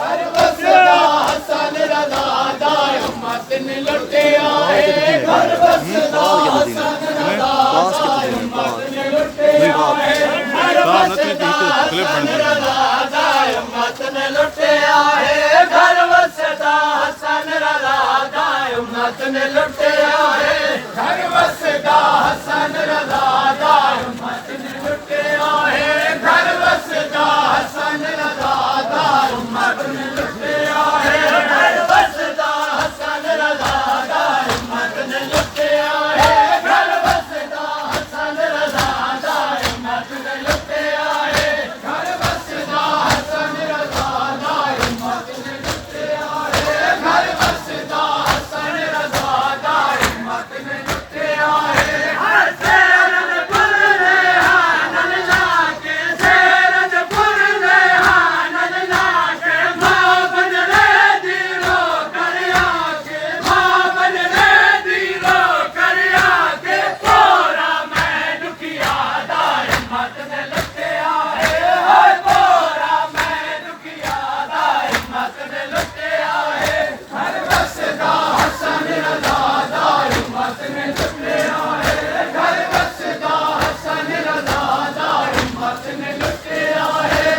घर बसदा हसन रज़ा दा उम्मत ने लुटिया है घर बसदा हसन रज़ा दा उम्मत ने लुटिया है घर बसदा हसन रज़ा दा उम्मत ने लुटिया है घर बसदा हसन रज़ा दा उम्मत ने लुटिया है घर बसदा हसन रज़ा दा उम्मत ने लुटिया है घर बसदा हसन रज़ा दा उम्मत ने लुटिया है घर बसदा हसन रज़ा दा उम्मत ने लुटिया है घर बसदा हसन रज़ा दा उम्मत ने लुटिया है घर बसदा हसन रज़ा दा उम्मत ने लुटिया है घर बसदा हसन रज़ा दा उम्मत ने लुटिया है हर शेरन पुर रेहानन लाके शेरन पुर रेहानन लाके बाबन रे दिलो करिया के बाबन रे दिलो करिया के पोरा मैं दुखिया दा हिम्मत ने लुटिया है हाय पोरा मैं दुखिया दा हिम्मत ने लुटिया है घर बसदा हसन रज़ा दा हिम्मत ने लुटिया है घर बसदा हसन रज़ा दा हिम्मत ने लुटिया है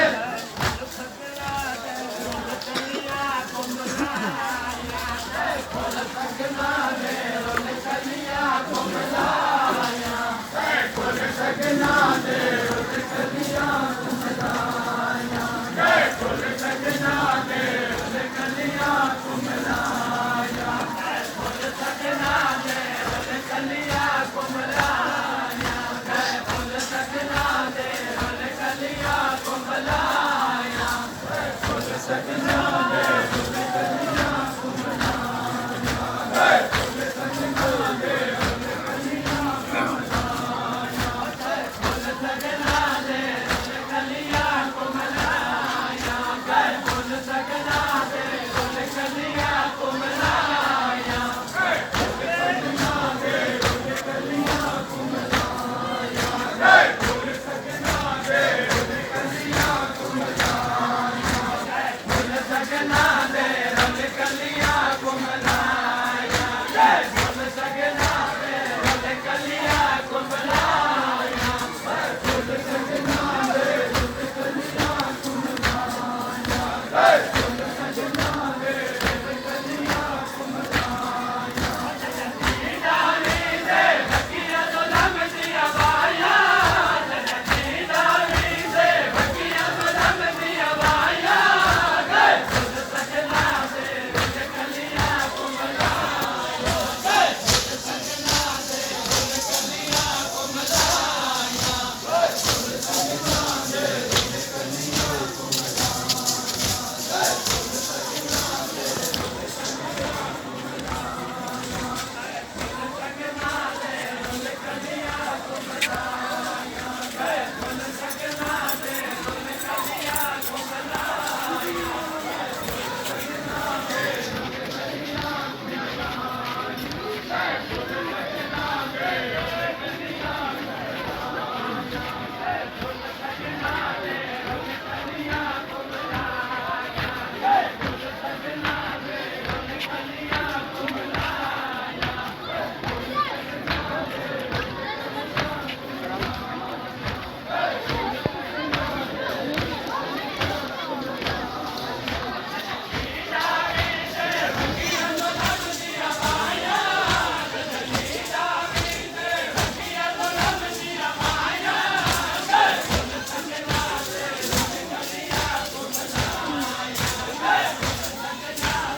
Second